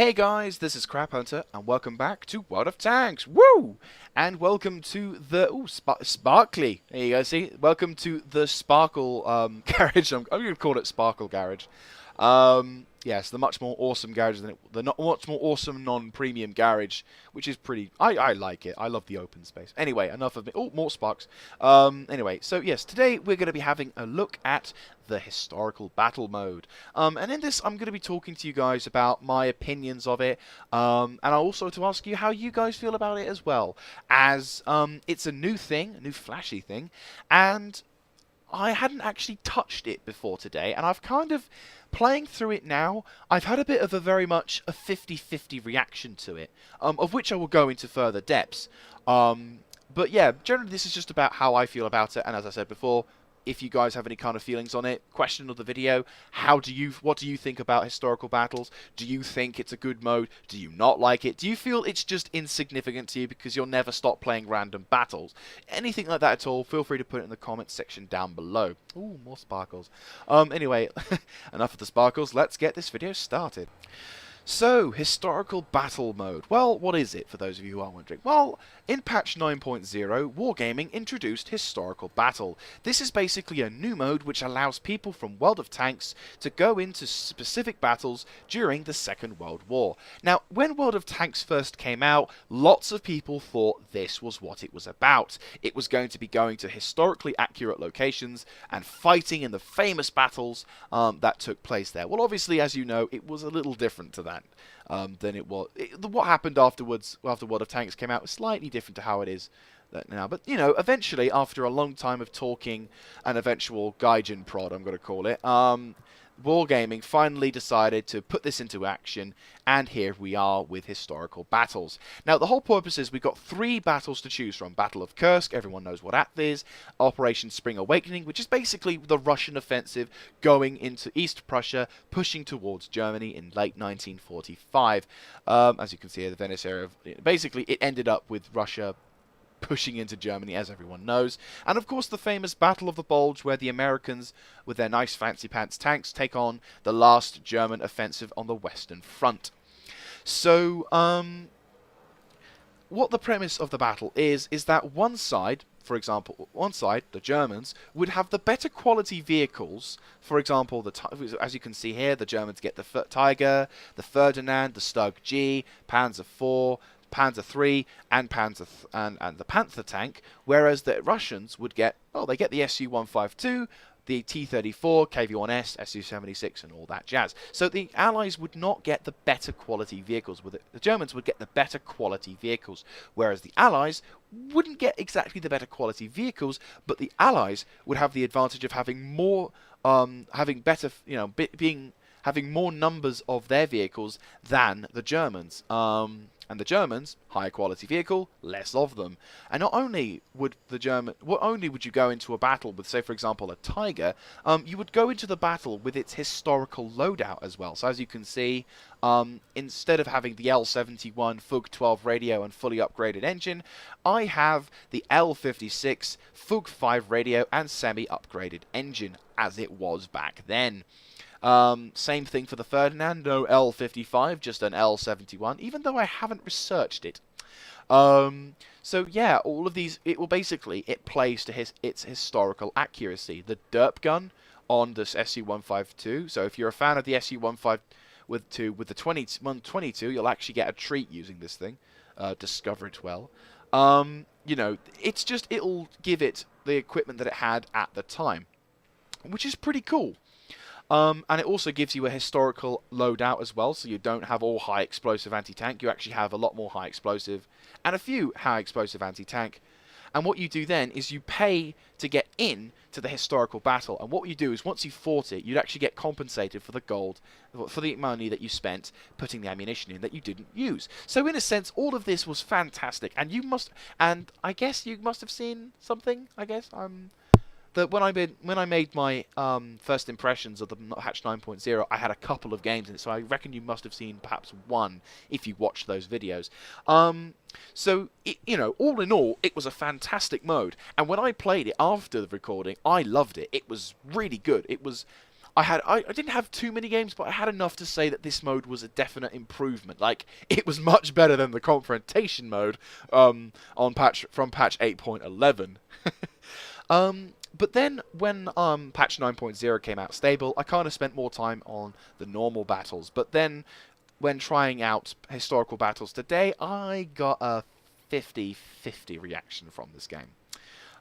Hey guys, this is Crap Hunter, and welcome back to World of Tanks. Woo! And welcome to the Sparkly. There you go. See, welcome to the Sparkle garage. I'm going to call it Sparkle Garage. Yes, the much more awesome garage than the much more awesome non-premium garage, which is pretty. I like it. I love the open space. Anyway, enough of me. Oh, more sparks. Anyway, so yes, today we're going to be having a look at the historical battle mode. And in this, I'm going to be talking to you guys about my opinions of it, and also to ask you how you guys feel about it as well, as it's a new thing, a new flashy thing, and I hadn't actually touched it before today, and I've kind of, playing through it now, I've had a bit of a very much a 50-50 reaction to it, of which I will go into further depths. But yeah, generally this is just about how I feel about it, and as I said before, if you guys have any kind of feelings on it, question of the video, what do you think about historical battles? Do you think it's a good mode? Do you not like it? Do you feel it's just insignificant to you because you'll never stop playing random battles? Anything like that at all, feel free to put it in the comments section down below. Ooh, more sparkles. Anyway, enough of the sparkles, let's get this video started. So, historical battle mode. Well, what is it, for those of you who are wondering? Well, in patch 9.0, Wargaming introduced historical battle. This is basically a new mode which allows people from World of Tanks to go into specific battles during the Second World War. Now, when World of Tanks first came out, lots of people thought this was what it was about. It was going to be going to historically accurate locations and fighting in the famous battles that took place there. Well, obviously, as you know, it was a little different to that. Than it was. What happened afterwards, after World of Tanks came out, was slightly different to how it is now. But, you know, eventually, after a long time of talking, an eventual Gaijin prod, I'm going to call it, Wargaming finally decided to put this into action, and here we are with historical battles. Now, the whole purpose is we've got 3 battles to choose from. Battle of Kursk, everyone knows what that is. Operation Spring Awakening, which is basically the Russian offensive going into East Prussia, pushing towards Germany in late 1945. As you can see, the Venice area, basically it ended up with Russia pushing into Germany, as everyone knows. And of course the famous Battle of the Bulge, where the Americans, with their nice fancy pants tanks, take on the last German offensive on the Western Front. So, what the premise of the battle is that one side, for example, the Germans, would have the better quality vehicles. For example, as you can see here, the Germans get the Tiger, the Ferdinand, the Stug G, Panzer IV, Panzer III, and and the Panther tank, whereas the Russians would get, well, they get the Su-152, the T-34, KV-1S, Su-76, and all that jazz. So the Allies would not get the better quality vehicles with it. The Germans would get the better quality vehicles, whereas the Allies wouldn't get exactly the better quality vehicles, but the Allies would have the advantage of having more, having better, you know, having more numbers of their vehicles than the Germans. And the Germans, higher quality vehicle, less of them. And not only would you go into a battle with, say, for example, a Tiger, you would go into the battle with its historical loadout as well. So as you can see, instead of having the L-71 FUG-12 radio and fully upgraded engine, I have the L-56 FUG-5 radio and semi-upgraded engine, as it was back then. Same thing for the Ferdinand, no L-55, just an L-71, even though I haven't researched it. So yeah, all of these, it plays to its historical accuracy. The derp gun on this Su-152, so if you're a fan of the Su-152 with the 122, you'll actually get a treat using this thing. Discover it well. You know, it'll give it the equipment that it had at the time, which is pretty cool. And it also gives you a historical loadout as well, so you don't have all high explosive anti-tank. You actually have a lot more high explosive and a few high explosive anti-tank. And what you do then is you pay to get in to the historical battle. And what you do is once you've fought it, you'd actually get compensated for the gold, for the money that you spent putting the ammunition in that you didn't use. So in a sense, all of this was fantastic. And I guess you must have seen something, that when I made my first impressions of the patch 9.0, I had a couple of games in it, so I reckon you must have seen perhaps one if you watched those videos. So, you know, all in all, it was a fantastic mode, and when I played it after the recording, I loved it. It was really good. I didn't have too many games, but I had enough to say that this mode was a definite improvement. Like, it was much better than the confrontation mode from patch 8.11. But then when patch 9.0 came out stable, I kind of spent more time on the normal battles. But then when trying out historical battles today, I got a 50-50 reaction from this game.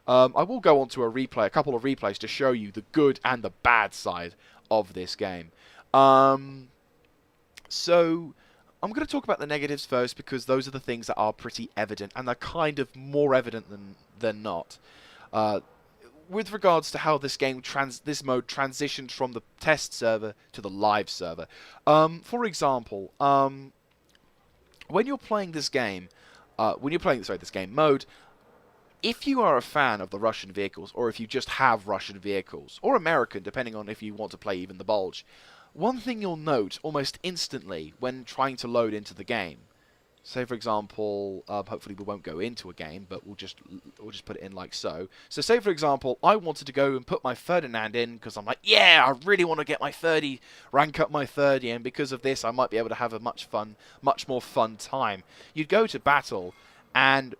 I will go on to a couple of replays to show you the good and the bad side of this game. So I'm going to talk about the negatives first because those are the things that are pretty evident, and they're kind of more evident than not. With regards to how this mode transitioned from the test server to the live server. For example, when you're playing this game, this game mode, if you are a fan of the Russian vehicles, or if you just have Russian vehicles, or American, depending on if you want to play even the Bulge, one thing you'll note almost instantly when trying to load into the game, say for example, hopefully we won't go into a game, but we'll just put it in like so. So say for example, I wanted to go and put my Ferdinand in because I'm like, yeah, I really want to get my 30, rank up my 30, and because of this I might be able to have a much more fun time. You'd go to battle, and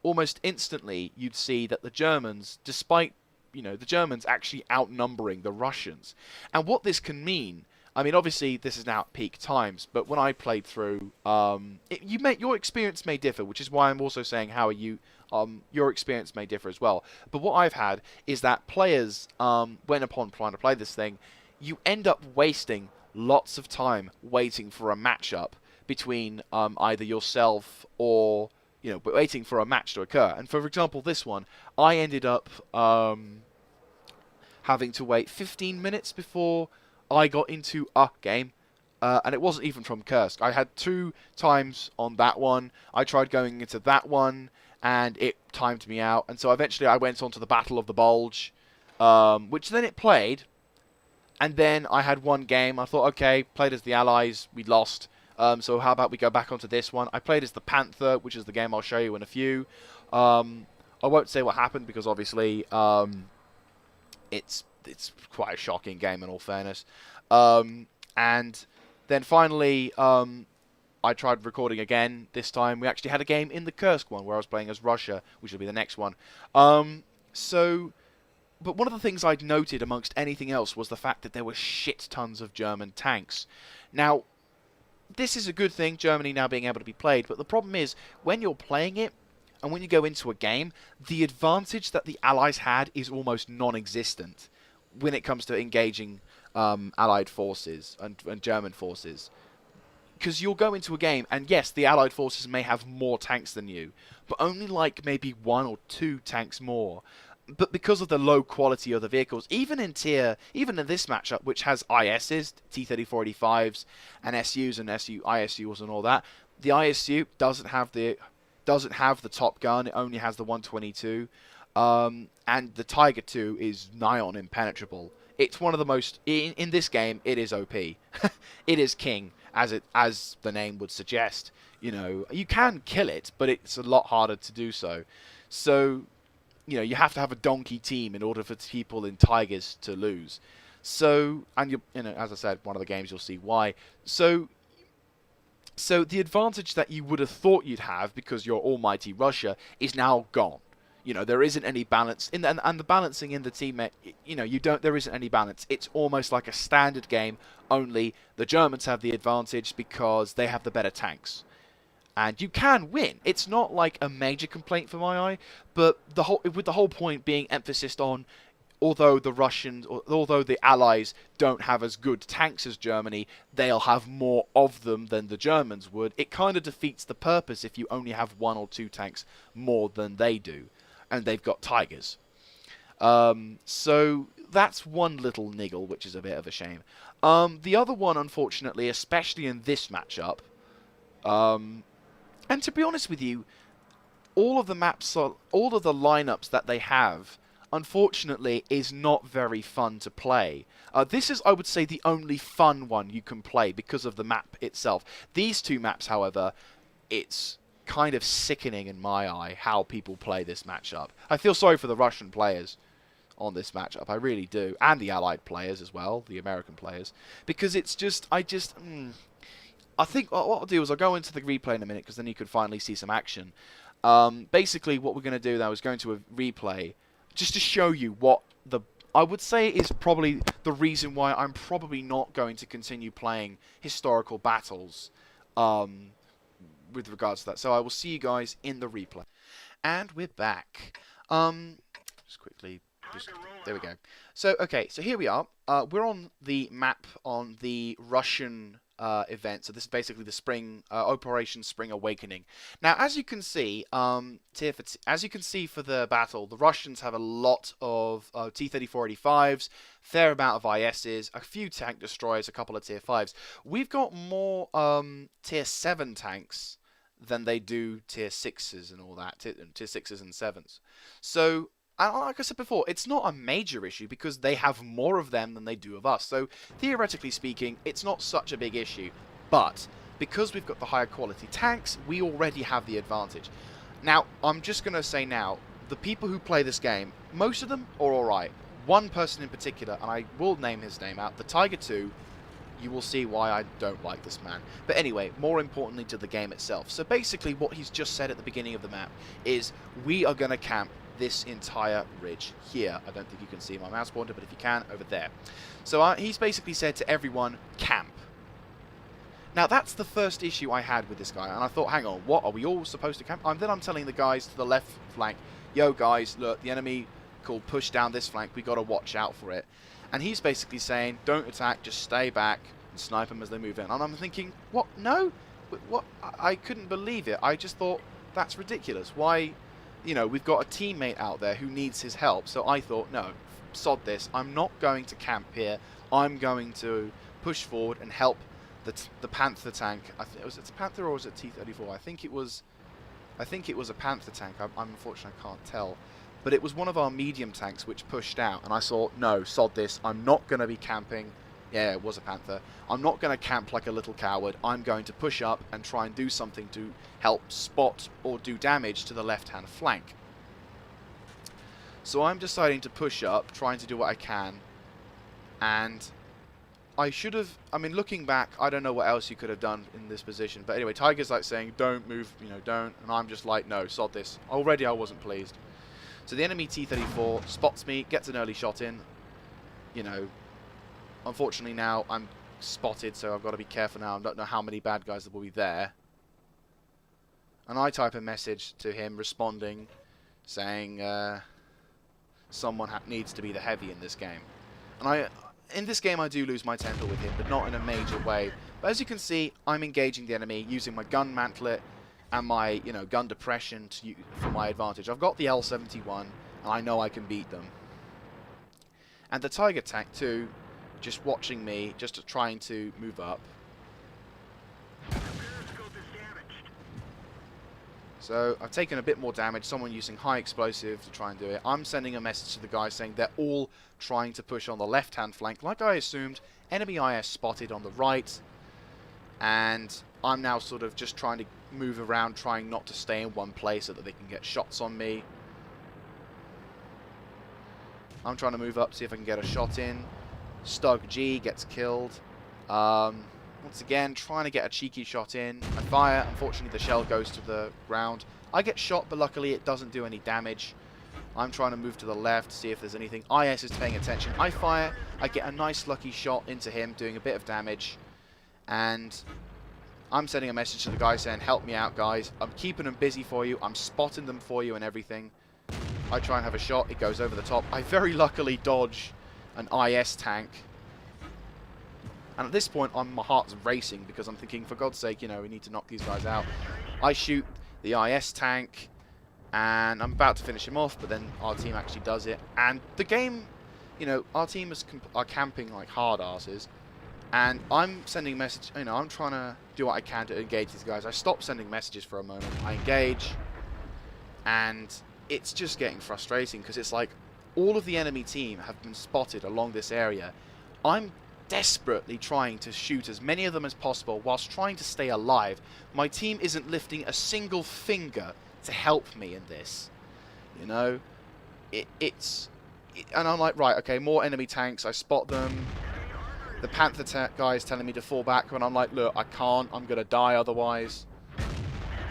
almost instantly you'd see that the Germans, despite, the Germans actually outnumbering the Russians. And what this can mean, I mean, obviously this is now at peak times, but when I played through, your experience may differ, which is why I'm also saying your experience may differ as well. But what I've had is that players, when upon trying to play this thing, you end up wasting lots of time waiting for a matchup between either yourself or waiting for a match to occur. And for example, this one, I ended up having to wait 15 minutes before I got into a game. And it wasn't even from Kursk. I had 2 times on that one. I tried going into that one, and it timed me out. And so eventually I went on to the Battle of the Bulge, which then it played. And then I had one game. I thought, okay, played as the Allies. We lost. So how about we go back onto this one? I played as the Panther, which is the game I'll show you in a few. I won't say what happened because obviously it's quite a shocking game in all fairness. And then finally I tried recording again. This time we actually had a game in the Kursk one where I was playing as Russia, which will be the next one. But one of the things I'd noted amongst anything else was the fact that there were shit tons of German tanks. Now, this is a good thing, Germany now being able to be played, but the problem is, when you're playing it, and when you go into a game, the advantage that the Allies had is almost non-existent when it comes to engaging Allied forces and German forces. Because you'll go into a game, and yes, the Allied forces may have more tanks than you, but only like maybe 1 or 2 tanks more. But because of the low quality of the vehicles, even in this matchup, which has ISs, T-3485s, and SUs and ISUs and all that, the ISU doesn't have the Top Gun. It only has the 122, and the Tiger II is nigh on impenetrable. It's one of the most in this game. It is OP. It is king, as the name would suggest. You can kill it, but it's a lot harder to do so. So, you have to have a donkey team in order for people in Tigers to lose. So, and as I said, one of the games you'll see why. So the advantage that you would have thought you'd have because you're almighty Russia is now gone. There isn't any balance and the balancing in the team. There isn't any balance. It's almost like a standard game. Only the Germans have the advantage because they have the better tanks. And you can win. It's not like a major complaint for my eye, but the whole point being emphasis on, although the Allies don't have as good tanks as Germany, they'll have more of them than the Germans would. It kind of defeats the purpose if you only have 1 or 2 tanks more than they do, and they've got Tigers. So that's one little niggle, which is a bit of a shame. The other one, unfortunately, especially in this matchup, and to be honest with you, all of the lineups that they have, unfortunately, is not very fun to play. This is, I would say, the only fun one you can play because of the map itself. These 2 maps, however, it's kind of sickening in my eye how people play this matchup. I feel sorry for the Russian players. on this matchup. I really do. And the Allied players as well, the American players. Because it's just, I think what I'll do is I'll go into the replay in a minute, because then you could finally see some action. Basically, what we're going to do now is go into a replay just to show you what I would say is probably the reason why I'm probably not going to continue playing historical battles with regards to that. So I will see you guys in the replay. And we're back. Just quickly, there we go. So, okay, so here we are. We're on the map on the Russian event. So this is basically the spring Operation Spring Awakening. Now, as you can see, as you can see for the battle, the Russians have a lot of T-34-85s, fair amount of ISs, a few tank destroyers, a couple of Tier 5s. We've got more Tier 7 tanks than they do Tier 6s and all that, Tier 6s and 7s. So, like I said before, it's not a major issue because they have more of them than they do of us. So, theoretically speaking, it's not such a big issue. But, because we've got the higher quality tanks, we already have the advantage. Now, I'm just going to say now, the people who play this game, most of them are alright. One person in particular, and I will name his name out, the Tiger 2, you will see why I don't like this man. But anyway, more importantly to the game itself. So basically what he's just said at the beginning of the map is we are going to camp this entire ridge here. I don't think you can see my mouse pointer, but if you can, over there. So he's basically said to everyone, camp. Now that's the first issue I had with this guy, and I thought, hang on, what, are we all supposed to camp? Then I'm telling the guys to the left flank, yo guys, look, the enemy called push down this flank, we got to watch out for it. And he's basically saying, don't attack, just stay back and snipe them as they move in. And I'm thinking, what? No? What? I couldn't believe it. I just thought, that's ridiculous. Why? You know, we've got a teammate out there who needs his help. So I thought, no, sod this. I'm not going to camp here. I'm going to push forward and help the Panther tank. Was it a Panther or was it T-34? I think it was a Panther tank. I'm unfortunately I can't tell. But it was one of our medium tanks which pushed out, and I thought, no, sod this, I'm not going to be camping. Yeah, it was a Panther. I'm not going to camp like a little coward. I'm going to push up and try and do something to help spot or do damage to the left-hand flank. So I'm deciding to push up, trying to do what I can, and I should have, I mean, looking back, I don't know what else you could have done in this position, but anyway, Tiger's like saying, don't move, you know, don't, and I'm just like, no, sod this. Already I wasn't pleased. So the enemy T-34 spots me, gets an early shot in. You know, unfortunately now I'm spotted, so I've got to be careful now. I don't know how many bad guys will be there. And I type a message to him responding, saying someone needs to be the heavy in this game. And in this game I do lose my temper with him, but not in a major way. But as you can see, I'm engaging the enemy using my gun mantlet and my, you know, gun depression for my advantage. I've got the L-71, and I know I can beat them. And the Tiger tank too, just watching me, just trying to move up. So I've taken a bit more damage. Someone using high explosive to try and do it. I'm sending a message to the guys saying they're all trying to push on the left-hand flank, like I assumed. Enemy IS spotted on the right, and I'm now sort of just trying to move around, trying not to stay in one place so that they can get shots on me. I'm trying to move up, see if I can get a shot in. Stug G gets killed. Once again, trying to get a cheeky shot in. I fire. Unfortunately, the shell goes to the ground. I get shot, but luckily it doesn't do any damage. I'm trying to move to the left, see if there's anything. IS is paying attention. I fire. I get a nice lucky shot into him, doing a bit of damage. And I'm sending a message to the guy saying, help me out, guys. I'm keeping them busy for you. I'm spotting them for you and everything. I try and have a shot. It goes over the top. I very luckily dodge an IS tank. And at this point, my heart's racing because I'm thinking, for God's sake, you know, we need to knock these guys out. I shoot the IS tank, and I'm about to finish him off, but then our team actually does it. And the game, you know, our team are camping like hard asses. And I'm sending a message, you know, I'm trying to do what I can to engage these guys. I stop sending messages for a moment. I engage, and it's just getting frustrating because it's like all of the enemy team have been spotted along this area. I'm desperately trying to shoot as many of them as possible whilst trying to stay alive. My team isn't lifting a single finger to help me in this. You know, it's and I'm like, right, okay, more enemy tanks. I spot them. The Panther guy is telling me to fall back, and I'm like, look, I can't. I'm going to die otherwise.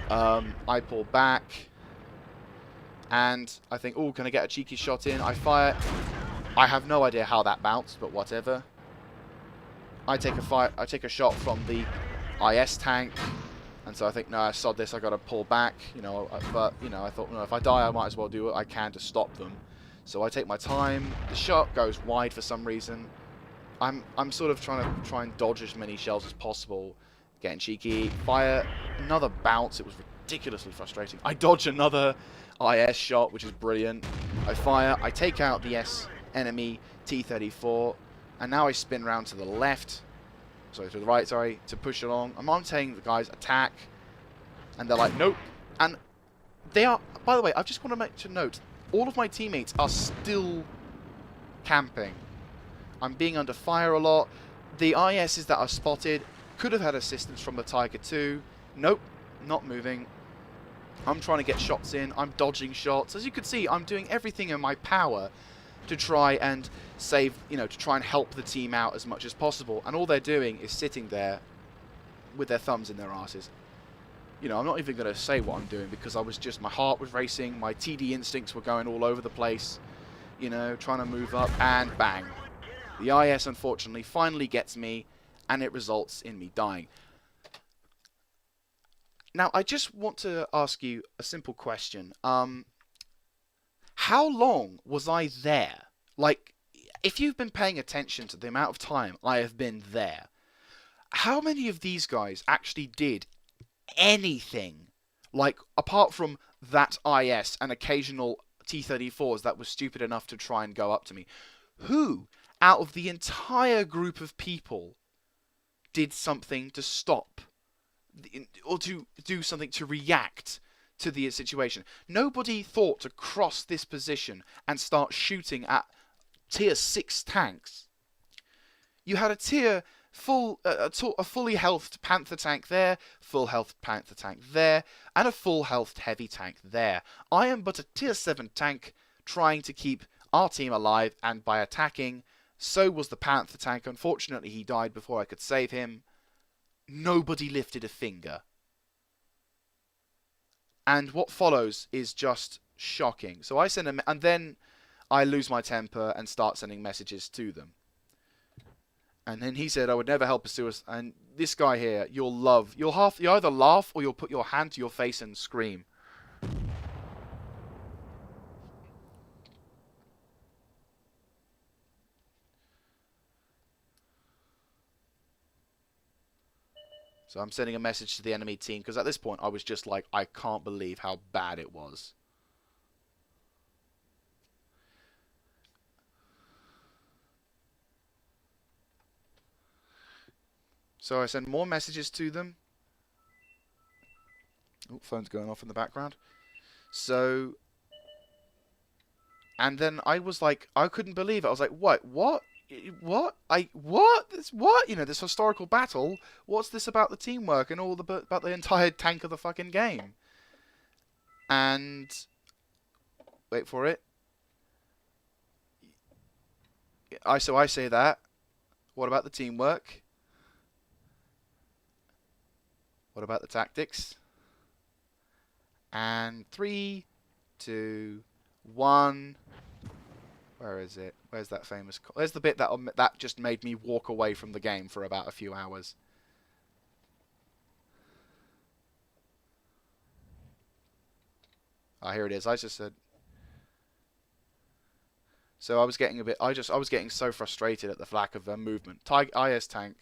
I pull back. And I think, oh, can I get a cheeky shot in? I fire. I have no idea how that bounced, but whatever. I take a shot from the IS tank. And so I think, no, sod this, I got to pull back. You know, but, you know, I thought, no, if I die, I might as well do what I can to stop them. So I take my time. The shot goes wide for some reason. I'm sort of trying and dodge as many shells as possible. Getting cheeky. Fire. Another bounce. It was ridiculously frustrating. I dodge another IS shot, which is brilliant. I fire. I take out the enemy T-34. And now I spin round to the left. Sorry, to the right, sorry, to push along. I'm saying the guys attack. And they're like, nope. And they are, by the way, I just want to make to note, all of my teammates are still camping. I'm being under fire a lot. The ISs that are spotted could have had assistance from the Tiger 2. Nope, not moving. I'm trying to get shots in. I'm dodging shots. As you can see, I'm doing everything in my power to try and save, you know, to try and help the team out as much as possible. And all they're doing is sitting there with their thumbs in their asses. You know, I'm not even going to say what I'm doing because my heart was racing. My TD instincts were going all over the place. You know, trying to move up and bang. The IS, unfortunately, finally gets me, and it results in me dying. Now, I just want to ask you a simple question. How long was I there? Like, if you've been paying attention to the amount of time I have been there, how many of these guys actually did anything? Like, apart from that IS and occasional T-34s that was stupid enough to try and go up to me. Who, out of the entire group of people, did something to stop? Or to do something to react to the situation? Nobody thought to cross this position and start shooting at tier 6 tanks. You had a fully healthed Panther tank there, full health Panther tank there, and a full health heavy tank there. I am but a tier 7 tank trying to keep our team alive, and by attacking, so was the Panther tank. Unfortunately, he died before I could save him. Nobody lifted a finger. And what follows is just shocking. So I send and then I lose my temper and start sending messages to them. And then he said I would never help a suicide. And this guy here, you either laugh or you'll put your hand to your face and scream. So I'm sending a message to the enemy team, because at this point I was just like, I can't believe how bad it was. So I send more messages to them. Oh, phone's going off in the background. So, and then I was like, I couldn't believe it. I was like, what? What? What? What? You know, this historical battle. What's this about the teamwork and all about the entire tank of the fucking game? And wait for it. So I say that. What about the teamwork? What about the tactics? And 3, 2, 1. Where is it? Where's that famous... Where's the bit that just made me walk away from the game for about a few hours? Ah, here it is. I just said... So I was getting a bit... I was getting so frustrated at the lack of movement. IS tank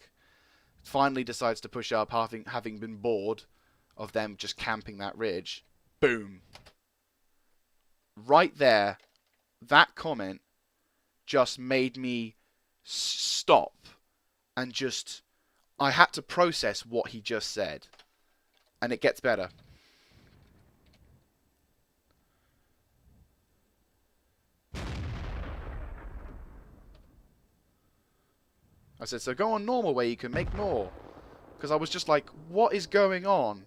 finally decides to push up, having been bored of them just camping that ridge. Boom. Right there, that comment just made me stop and just... I had to process what he just said. And it gets better. I said, so go on normal where you can make more. Because I was just like, what is going on?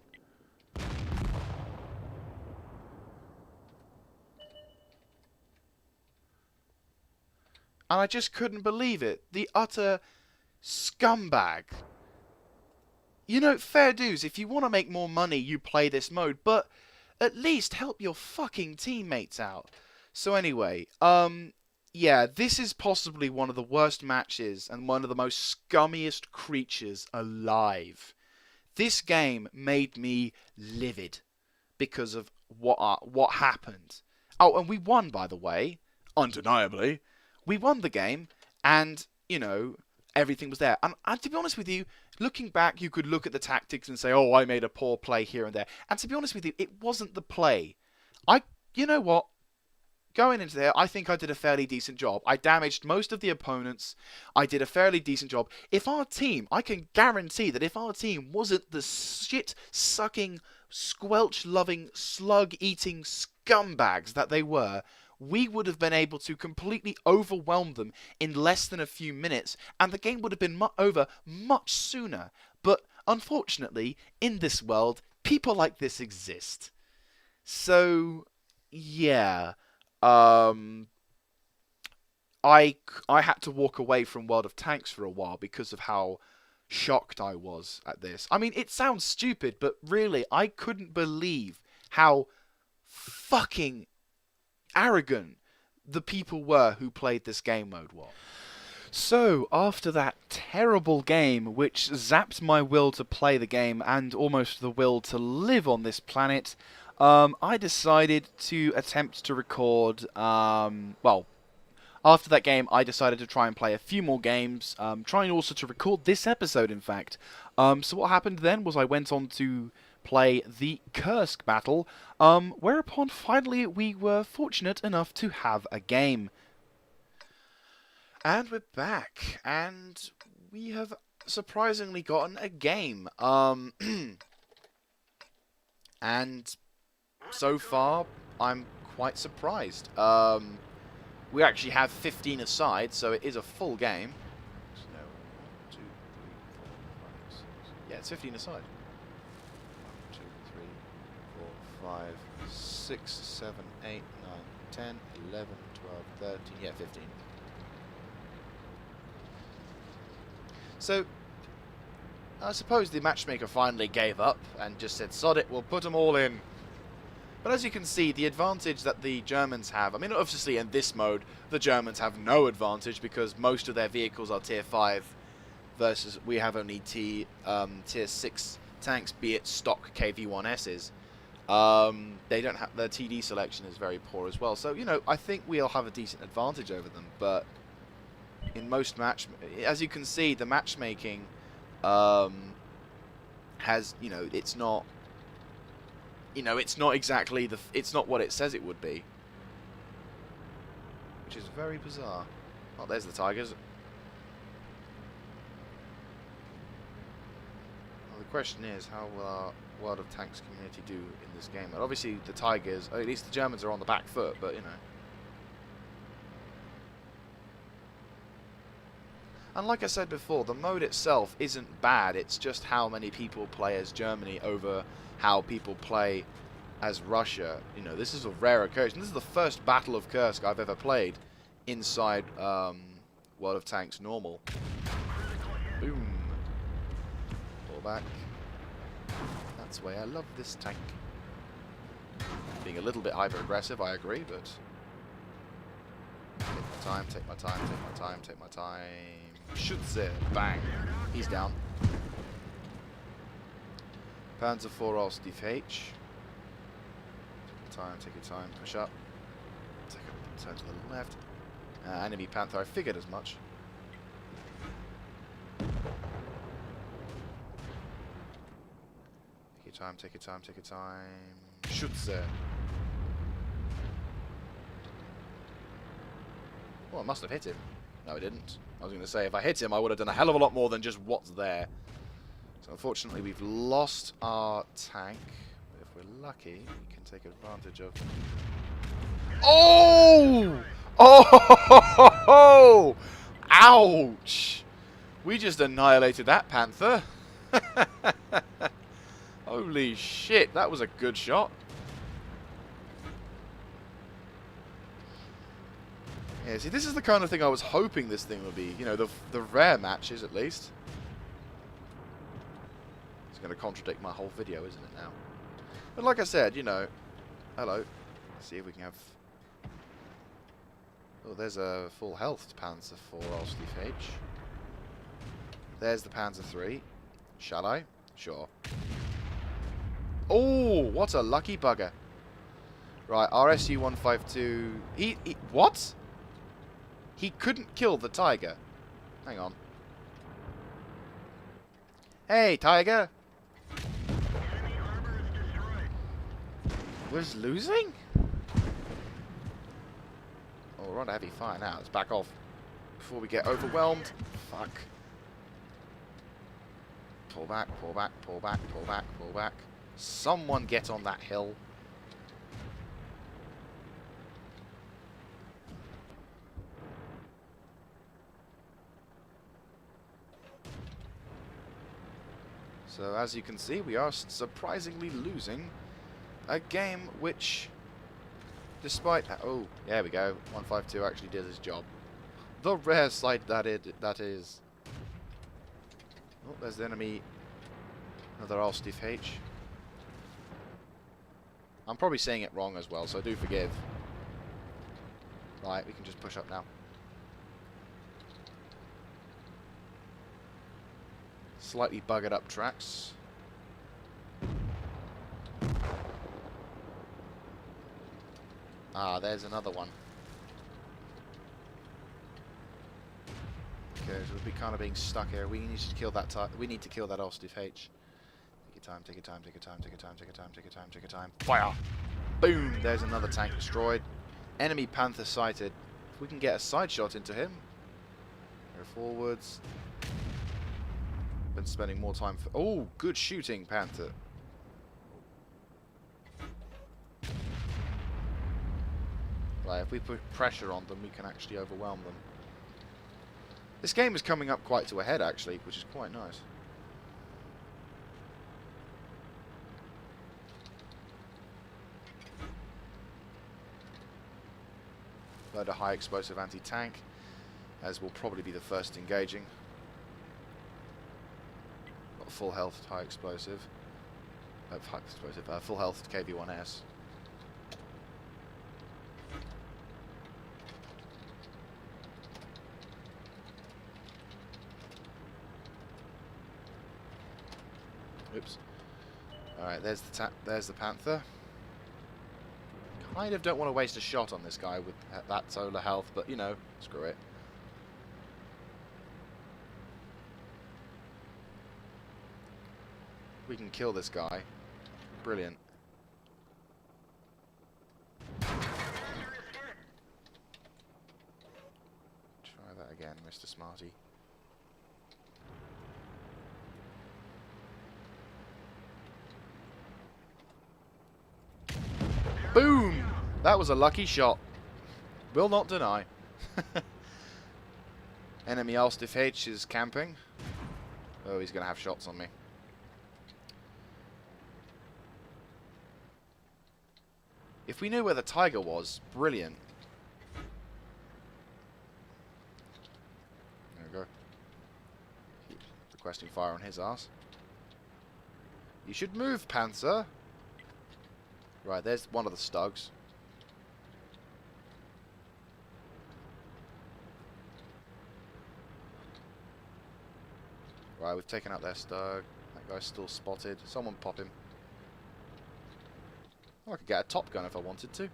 And I just couldn't believe it. The utter scumbag. You know, fair dues, if you want to make more money, you play this mode, but at least help your fucking teammates out. So anyway, yeah, this is possibly one of the worst matches and one of the most scummiest creatures alive. This game made me livid because of what happened. Oh, and we won, by the way, undeniably. We won the game, and, you know, everything was there. And to be honest with you, looking back, you could look at the tactics and say, oh, I made a poor play here and there. And to be honest with you, it wasn't the play. You know what? Going into there, I think I did a fairly decent job. I damaged most of the opponents. I did a fairly decent job. If our team, I can guarantee that if our team wasn't the shit-sucking, squelch-loving, slug-eating scumbags that they were, we would have been able to completely overwhelm them in less than a few minutes, and the game would have been over much sooner. But unfortunately, in this world, people like this exist. So, yeah. I had to walk away from World of Tanks for a while because of how shocked I was at this. I mean, it sounds stupid, but really, I couldn't believe how fucking arrogant the people were who played this game mode was. So, after that terrible game, which zapped my will to play the game and almost the will to live on this planet, I decided to attempt to record, well, after that game, I decided to try and play a few more games, trying also to record this episode, in fact. So what happened then was I went on to play the Kursk battle, whereupon finally we were fortunate enough to have a game. And we're back, and we have surprisingly gotten a game. And so far, I'm quite surprised. We actually have 15 aside, so it is a full game. No, 1, 2, 3, 4, 5, 6. Yeah, it's 15 aside. 1, 2, 3, 4, 5, 6, 7, 8, 9, 10, 11, 12, 13. Yeah, 15. So, I suppose the matchmaker finally gave up and just said, sod it, we'll put them all in. But as you can see, the advantage that the Germans have, I mean, obviously in this mode, the Germans have no advantage because most of their vehicles are tier 5 versus we have only tier 6 tanks, be it stock KV-1Ss. They don't have, their TD selection is very poor as well. So, you know, I think we'll have a decent advantage over them, but in most as you can see, the matchmaking has, you know, it's not, you know, it's not exactly it's not what it says it would be, which is very bizarre. Oh, there's the Tigers. Well, the question is, how will our World of Tanks community do in this game? And obviously, the Tigers, or at least the Germans, are on the back foot, but you know. And like I said before, the mode itself isn't bad. It's just how many people play as Germany over how people play as Russia. You know, this is a rare occasion. This is the first Battle of Kursk I've ever played inside World of Tanks normal. Boom. Fall back. That's the way I love this tank. Being a little bit hyper-aggressive, I agree, but take my time, take my time, take my time, take my time. Schütze, bang. He's down. Panzer 4 Ost DH. Take your time, take your time, push up. Take a turn to the left. Enemy Panther, I figured as much. Take your time, take your time, take your time. Schütze. Oh, I must have hit him. No, I didn't. I was going to say, if I hit him, I would have done a hell of a lot more than just what's there. So unfortunately, we've lost our tank. But if we're lucky, we can take advantage of... Oh! Oh! Ouch! We just annihilated that Panther. Holy shit, that was a good shot. Yeah, see, this is the kind of thing I was hoping this thing would be. You know, the rare matches, at least. It's going to contradict my whole video, isn't it, now? But like I said, you know... Hello. Let's see if we can have... Oh, there's a full health Panzer IV Allsteve H. There's the Panzer III. Shall I? Sure. Oh, what a lucky bugger. Right, RSU 152... What? He couldn't kill the Tiger. Hang on. Hey, Tiger! Was losing? Oh, we're on a heavy fire now. Let's back off before we get overwhelmed. Fuck. Pull back, pull back, pull back, pull back, pull back. Someone get on that hill. So as you can see, we are surprisingly losing a game which, despite... Oh, there we go. 152 actually did his job. The rare sight that is. Oh, there's the enemy. Another Allsteve H. I'm probably saying it wrong as well, so I do forgive. Right, we can just push up now. Slightly buggered up tracks. Ah, there's another one. Okay, so we'll be kind of being stuck here. We need to kill that. We need to kill that Allsteve H. Take your time. Take your time. Take your time. Take your time. Take your time. Take your time. Take your time. Fire! Boom! There's another tank destroyed. Enemy Panther sighted. If we can get a side shot into him. Go forwards. Been spending more time for... Oh, good shooting, Panther. Right, if we put pressure on them, we can actually overwhelm them. This game is coming up quite to a head, actually, which is quite nice. Load a high explosive anti-tank, as will probably be the first engaging. Got full health, high explosive. Full health KV-1S. Oops. Alright, there's the Panther. Kind of don't want to waste a shot on this guy with that solar health, but you know, screw it. We can kill this guy. Brilliant. Try that again, Mr. Smarty. Boom! That was a lucky shot. Will not deny. Enemy Allsteve H is camping. Oh, he's going to have shots on me. If we knew where the Tiger was, brilliant. There we go. Keep requesting fire on his ass. You should move, Panzer. Right, there's one of the Stugs. Right, we've taken out their Stug. That guy's still spotted. Someone pop him. Oh, I could get a top gun if I wanted to.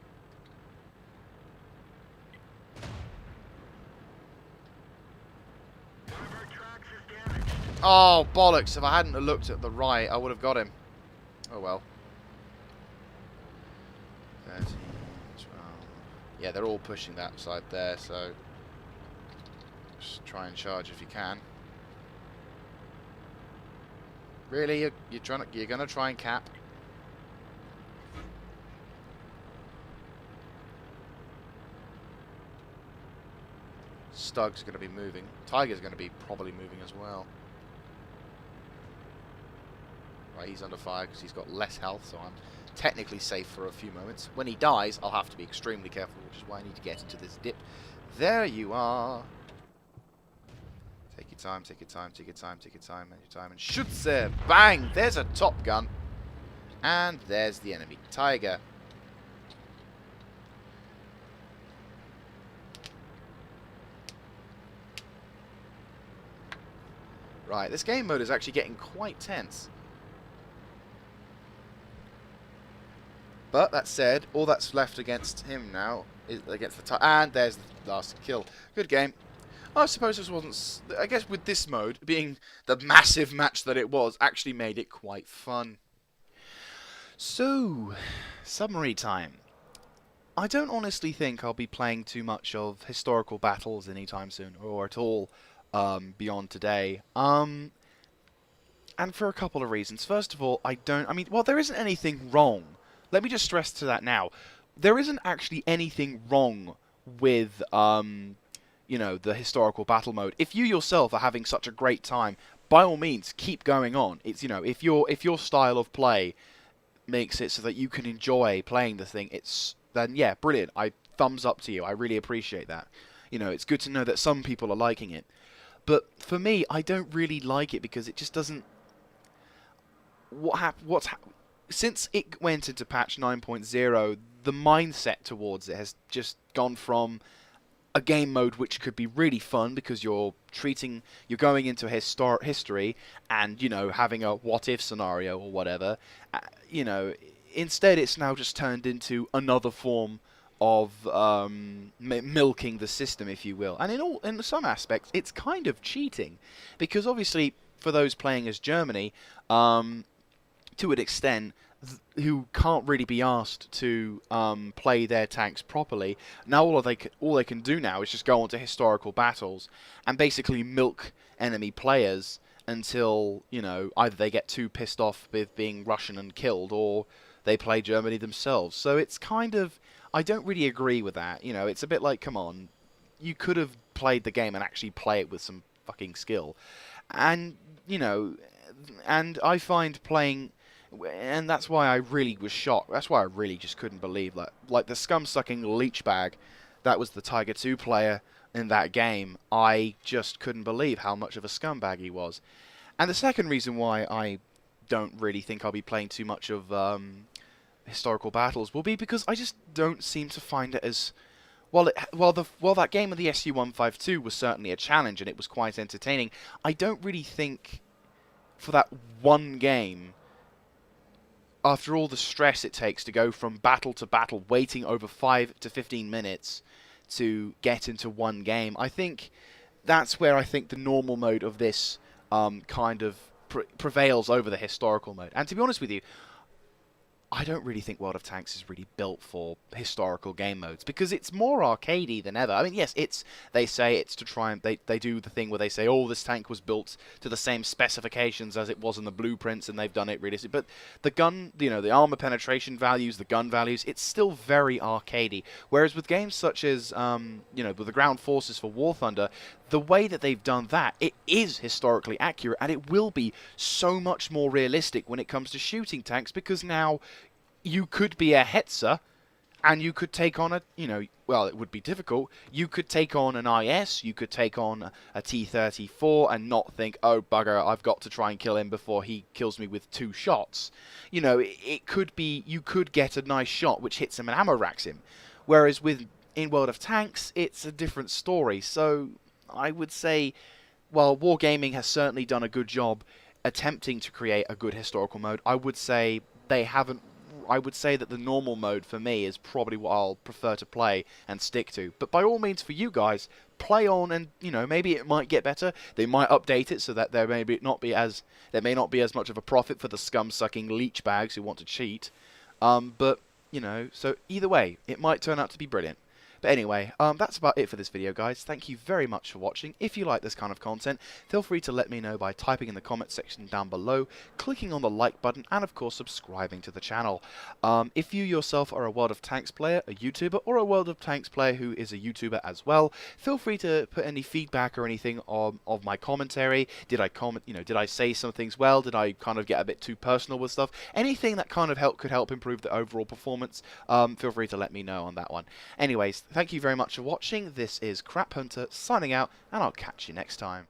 Oh, bollocks. If I hadn't have looked at the right, I would have got him. Oh, well. 13, 12. Yeah, they're all pushing that side there, so just try and charge if you can. Really, you're gonna try and cap? Stug's gonna be moving. Tiger's gonna be probably moving as well. Right, he's under fire because he's got less health, so I'm technically safe for a few moments. When he dies, I'll have to be extremely careful, which is why I need to get into this dip There you are. Take your time, take your time, take your time, take your time, and your time, and shoot, sir. Bang! There's a Top Gun. And there's the enemy Tiger. Right, this game mode is actually getting quite tense. But that said, all that's left against him now is against the Tiger. And there's the last kill. Good game. I suppose this wasn't... I guess with this mode, being the massive match that it was, actually made it quite fun. So, summary time. I don't honestly think I'll be playing too much of historical battles anytime soon, or at all beyond today. And for a couple of reasons. First of all, well, there isn't anything wrong. Let me just stress to that now. There isn't actually anything wrong with, you know, the historical battle mode. If you yourself are having such a great time, by all means, keep going on. It's, you know, if your style of play makes it so that you can enjoy playing the thing, then yeah, brilliant. Thumbs up to you. I really appreciate that. You know, it's good to know that some people are liking it. But for me, I don't really like it because it just doesn't... Since it went into patch 9.0, the mindset towards it has just gone from a game mode which could be really fun because you're going into history and, you know, having a what-if scenario or whatever. You know, instead it's now just turned into another form of milking the system, if you will. And in some aspects, it's kind of cheating, because obviously for those playing as Germany, to an extent, who can't really be asked to play their tanks properly, now all they can do now is just go onto historical battles and basically milk enemy players until, you know, either they get too pissed off with being Russian and killed, or they play Germany themselves. So it's kind of... I don't really agree with that. You know, it's a bit like, come on, you could have played the game and actually play it with some fucking skill. And, you know, and I find playing... And that's why I really was shocked. That's why I really just couldn't believe that. Like, the scum-sucking leech bag that was the Tiger 2 player in that game, I just couldn't believe how much of a scumbag he was. And the second reason why I don't really think I'll be playing too much of historical battles will be because I just don't seem to find it as... While that game of the SU-152 was certainly a challenge and it was quite entertaining, I don't really think for that one game... After all the stress it takes to go from battle to battle, waiting over 5 to 15 minutes to get into one game, I think that's where I think the normal mode of this kind of prevails over the historical mode. And to be honest with you, I don't really think World of Tanks is really built for historical game modes, because it's more arcadey than ever. I mean, yes, they say it's to try and they do the thing where they say, oh, this tank was built to the same specifications as it was in the blueprints, and they've done it realistic. But the gun, you know, the armor penetration values, the gun values, it's still very arcadey. Whereas with games such as, you know, with the ground forces for War Thunder, the way that they've done that, it is historically accurate, and it will be so much more realistic when it comes to shooting tanks, because now you could be a Hetzer, and you could take on a, you know, well, it would be difficult. You could take on an IS, you could take on a T-34 and not think, oh, bugger, I've got to try and kill him before he kills me with 2 shots. You know, it could be, you could get a nice shot which hits him and ammo racks him. Whereas in World of Tanks, it's a different story. So I would say, well, Wargaming has certainly done a good job attempting to create a good historical mode. I would say they haven't. I would say that the normal mode for me is probably what I'll prefer to play and stick to. But by all means, for you guys, play on, and you know, maybe it might get better. They might update it so that there may not be as much of a profit for the scum-sucking leech bags who want to cheat. But you know, so either way, it might turn out to be brilliant. But anyway, that's about it for this video, guys. Thank you very much for watching. If you like this kind of content, feel free to let me know by typing in the comment section down below, clicking on the like button, and of course subscribing to the channel. If you yourself are a World of Tanks player, a YouTuber, or a World of Tanks player who is a YouTuber as well, feel free to put any feedback or anything of my commentary. Did I comment? You know, did I say some things well? Did I kind of get a bit too personal with stuff? Anything that kind of could help improve the overall performance, feel free to let me know on that one. Anyways, thank you very much for watching. This is Crap Hunter signing out, and I'll catch you next time.